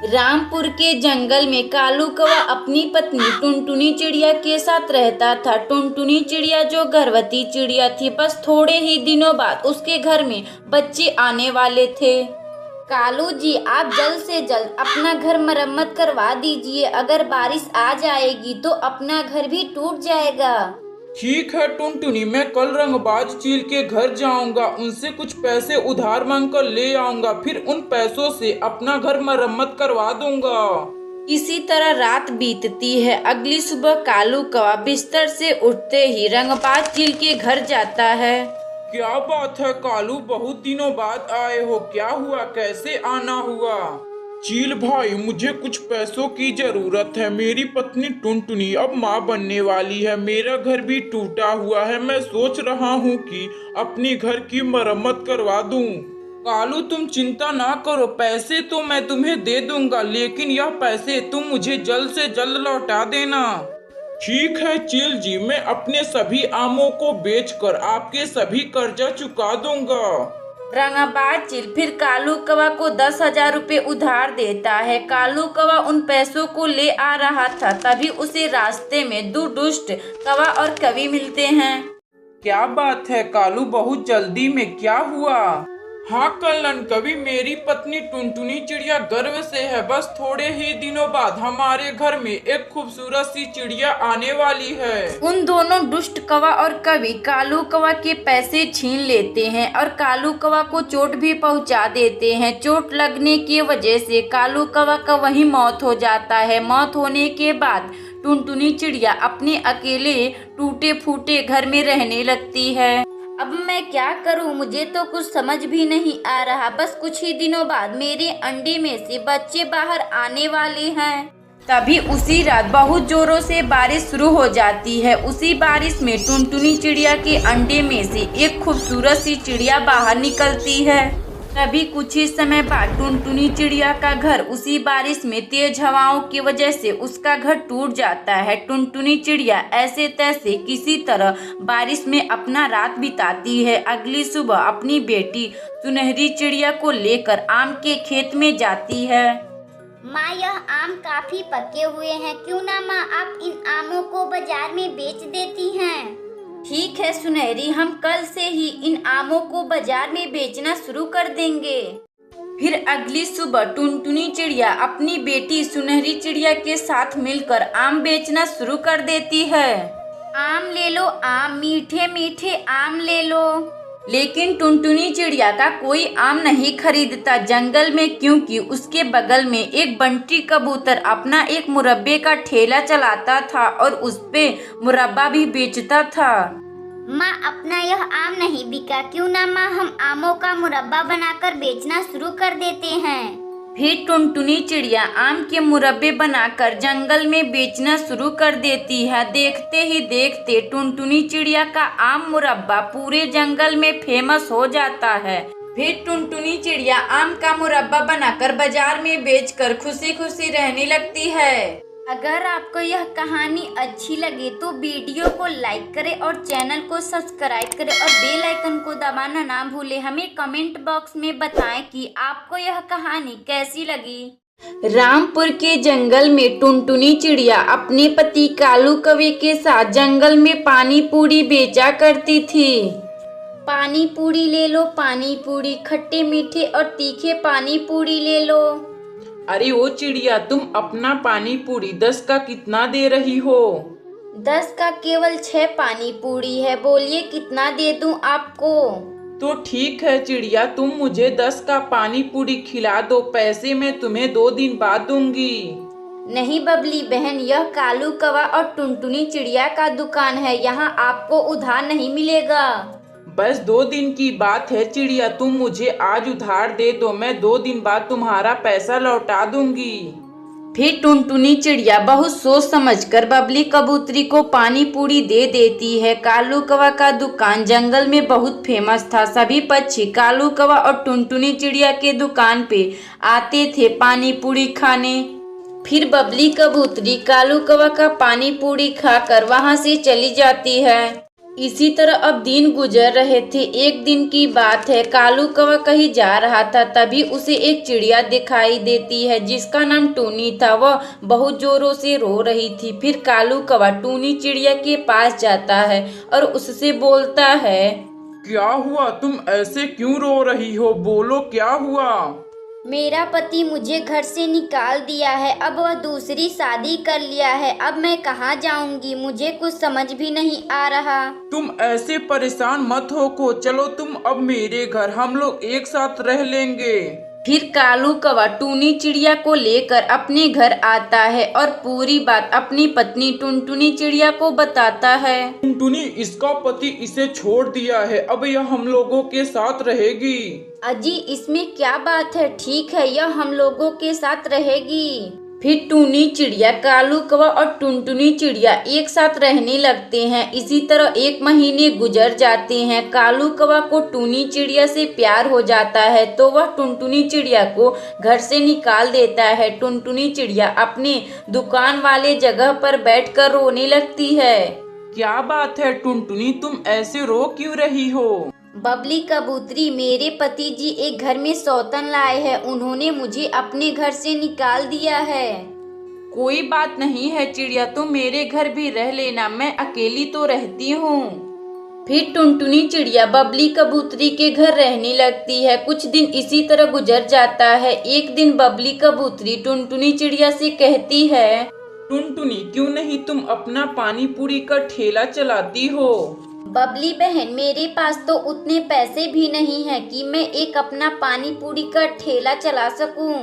रामपुर के जंगल में कालू कौवा अपनी पत्नी टुनटुनी चिड़िया के साथ रहता था। टुनटुनी चिड़िया जो गर्भवती चिड़िया थी, बस थोड़े ही दिनों बाद उसके घर में बच्चे आने वाले थे। कालू जी, आप जल्द से जल्द अपना घर मरम्मत करवा दीजिए। अगर बारिश आ जाएगी तो अपना घर भी टूट जाएगा। ठीक है टुनटुनी, मैं कल रंगबाज चील के घर जाऊंगा, उनसे कुछ पैसे उधार मांग कर ले आऊंगा, फिर उन पैसों से अपना घर मरम्मत करवा दूंगा। इसी तरह रात बीतती है। अगली सुबह कालू कौवा बिस्तर से उठते ही रंगबाज चील के घर जाता है। क्या बात है कालू, बहुत दिनों बाद आए हो, क्या हुआ, कैसे आना हुआ? चील भाई, मुझे कुछ पैसों की जरूरत है। मेरी पत्नी टुनटुनी अब माँ बनने वाली है, मेरा घर भी टूटा हुआ है। मैं सोच रहा हूँ कि अपने घर की मरम्मत करवा दूँ। कालू, तुम चिंता ना करो, पैसे तो मैं तुम्हें दे दूंगा, लेकिन यह पैसे तुम मुझे जल्द से जल्द लौटा देना। ठीक है चील जी, मैं अपने सभी आमों को बेचकर आपके सभी कर्जा चुका दूंगा। रंगबाज चील फिर कालू कौवा को 10,000 रुपये उधार देता है। कालू कौवा उन पैसों को ले आ रहा था, तभी उसे रास्ते में दो दुष्ट कौवा और कवि मिलते हैं। क्या बात है कालू, बहुत जल्दी में क्या हुआ? हाँ कल्लन कवि, मेरी पत्नी टुनटुनी चिड़िया गर्व से है, बस थोड़े ही दिनों बाद हमारे घर में एक खूबसूरत सी चिड़िया आने वाली है। उन दोनों दुष्ट कौवा और कवि कालू कौवा के पैसे छीन लेते हैं और कालू कौवा को चोट भी पहुंचा देते हैं। चोट लगने की वजह से कालू कौवा का वहीं मौत हो जाता है। मौत होने के बाद टुनटुनी चिड़िया अपने अकेले टूटे फूटे घर में रहने लगती है। अब मैं क्या करूं, मुझे तो कुछ समझ भी नहीं आ रहा। बस कुछ ही दिनों बाद मेरे अंडे में से बच्चे बाहर आने वाले हैं। तभी उसी रात बहुत जोरों से बारिश शुरू हो जाती है। उसी बारिश में टुनटुनी चिड़िया के अंडे में से एक खूबसूरत सी चिड़िया बाहर निकलती है। तभी कुछ ही समय बाद टुनटुनी चिड़िया का घर उसी बारिश में तेज हवाओं की वजह से उसका घर टूट जाता है। टुनटुनी चिड़िया ऐसे तैसे किसी तरह बारिश में अपना रात बिताती है। अगली सुबह अपनी बेटी सुनहरी चिड़िया को लेकर आम के खेत में जाती है। माँ, यह आम काफी पके हुए हैं, क्यों ना माँ आप इन आमों को बाजार में बेच देती हैं। ठीक है सुनहरी, हम कल से ही इन आमों को बाजार में बेचना शुरू कर देंगे। फिर अगली सुबह टुनटुनी चिड़िया अपनी बेटी सुनहरी चिड़िया के साथ मिलकर आम बेचना शुरू कर देती है। आम ले लो आम, मीठे मीठे आम ले लो। लेकिन टुनटुनी चिड़िया का कोई आम नहीं खरीदता जंगल में, क्योंकि उसके बगल में एक बंटी कबूतर अपना एक मुरब्बे का ठेला चलाता था और उस पे मुरब्बा भी बेचता था। माँ, अपना यह आम नहीं बिका, क्यों ना माँ हम आमों का मुरब्बा बनाकर बेचना शुरू कर देते हैं। फिर टुनटुनी चिड़िया आम के मुरब्बे बनाकर जंगल में बेचना शुरू कर देती है। देखते ही देखते टुनटुनी चिड़िया का आम मुरब्बा पूरे जंगल में फेमस हो जाता है। फिर टुनटुनी चिड़िया आम का मुरब्बा बनाकर बाजार में बेचकर खुशी खुशी रहने लगती है। अगर आपको यह कहानी अच्छी लगे तो वीडियो को लाइक करें और चैनल को सब्सक्राइब करें और बेल आइकन को दबाना ना भूलें। हमें कमेंट बॉक्स में बताएं कि आपको यह कहानी कैसी लगी। रामपुर के जंगल में टुनटुनी चिड़िया अपने पति कालू कौवे के साथ जंगल में पानी पूरी बेचा करती थी। पानी पूरी ले लो, पानी पूरी, खट्टे मीठे और तीखे पानी पूरी ले लो। अरे ओ चिड़िया, तुम अपना पानी पूरी 10 का कितना दे रही हो? 10 का केवल 6 पानी पूरी है, बोलिए कितना दे दूं आपको। तो ठीक है चिड़िया, तुम मुझे 10 का पानी पूरी खिला दो, पैसे मैं तुम्हें 2 दिन बाद दूंगी। नहीं बबली बहन, यह कालू कौवा और टुनटुनी चिड़िया का दुकान है, यहाँ आपको उधार नहीं मिलेगा। बस 2 दिन की बात है चिड़िया, तुम मुझे आज उधार दे दो, मैं 2 दिन बाद तुम्हारा पैसा लौटा दूंगी। फिर टुनटुनी चिड़िया बहुत सोच समझकर बबली कबूतरी को पानी पूरी दे देती है। कालू कौवा का दुकान जंगल में बहुत फेमस था। सभी पक्षी कालू कौवा और टुनटुनी चिड़िया के दुकान पे आते थे पानी पूरी खाने। फिर बबली कबूतरी कालू कौवा का पानी पूरी खाकर वहां से चली जाती है। इसी तरह अब दिन गुजर रहे थे। एक दिन की बात है, कालू कौवा कहीं जा रहा था, तभी उसे एक चिड़िया दिखाई देती है जिसका नाम टूनी था। वह बहुत जोरों से रो रही थी। फिर कालू कौवा टूनी चिड़िया के पास जाता है और उससे बोलता है, क्या हुआ, तुम ऐसे क्यों रो रही हो, बोलो क्या हुआ। मेरा पति मुझे घर से निकाल दिया है, अब वह दूसरी शादी कर लिया है। अब मैं कहाँ जाऊंगी, मुझे कुछ समझ भी नहीं आ रहा। तुम ऐसे परेशान मत हो को, चलो तुम अब मेरे घर, हम लोग एक साथ रह लेंगे। फिर कालू कौवा टूनी चिड़िया को लेकर अपने घर आता है और पूरी बात अपनी पत्नी टुनटुनी चिड़िया को बताता है। टुनटुनी, इसका पति इसे छोड़ दिया है, अब यह हम लोगों के साथ रहेगी। अजी, इसमें क्या बात है, ठीक है, यह हम लोगों के साथ रहेगी। फिर टूनी चिड़िया, कालू कौवा और टुनटुनी चिड़िया एक साथ रहने लगते हैं। इसी तरह 1 महीने गुजर जाते हैं। कालू कौवा को टूनी चिड़िया से प्यार हो जाता है तो वह टुनटुनी चिड़िया को घर से निकाल देता है। टुनटुनी चिड़िया अपने दुकान वाले जगह पर बैठकर रोने लगती है। क्या बात है टुनटुनी, तुम ऐसे रो क्यों रही हो। बबली कबूतरी, मेरे पति जी एक घर में सौतन लाए हैं, उन्होंने मुझे अपने घर से निकाल दिया है। कोई बात नहीं है चिड़िया, तुम मेरे घर भी रह लेना, मैं अकेली तो रहती हूँ। फिर टुनटुनी चिड़िया बबली कबूतरी के घर रहने लगती है। कुछ दिन इसी तरह गुजर जाता है। एक दिन बबली कबूतरी टुनटुनी चिड़िया से कहती है, टुनटुनी, क्यों नहीं तुम अपना पानी पूरी का ठेला चलाती हो। बबली बहन, मेरे पास तो उतने पैसे भी नहीं है कि मैं एक अपना पानी पूरी का ठेला चला सकूं।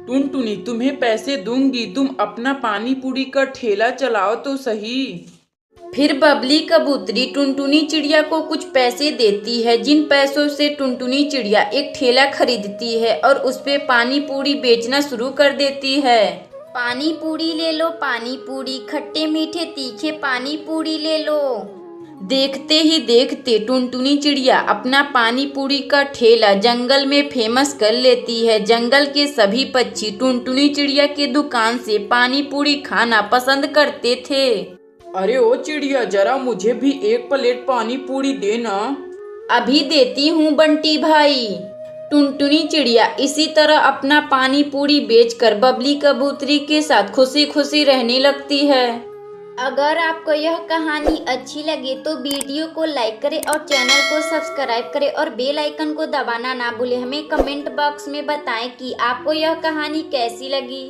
टुनटुनी, तुम्हें पैसे दूंगी, तुम अपना पानी पूरी का ठेला चलाओ तो सही। फिर बबली कबूतरी टुनटुनी चिड़िया को कुछ पैसे देती है, जिन पैसों से टुनटुनी चिड़िया एक ठेला खरीदती है और उस पे पानी पूरी बेचना शुरू कर देती है। पानी पूरी ले लो, पानी पूरी, खट्टे मीठे तीखे पानी पूरी ले लो। देखते ही देखते टुनटुनी चिड़िया अपना पानी पूरी का ठेला जंगल में फेमस कर लेती है। जंगल के सभी पक्षी टुनटुनी चिड़िया के दुकान से पानी पूरी खाना पसंद करते थे। अरे ओ चिड़िया, जरा मुझे भी 1 प्लेट पानी पूरी देना। अभी देती हूँ बंटी भाई। टुनटुनी चिड़िया इसी तरह अपना पानी पूरी बेचकर बबली कबूतरी के साथ खुशी खुशी रहने लगती है। अगर आपको यह कहानी अच्छी लगे तो वीडियो को लाइक करें और चैनल को सब्सक्राइब करें और बेल आइकन को दबाना ना भूलें। हमें कमेंट बॉक्स में बताएं कि आपको यह कहानी कैसी लगी।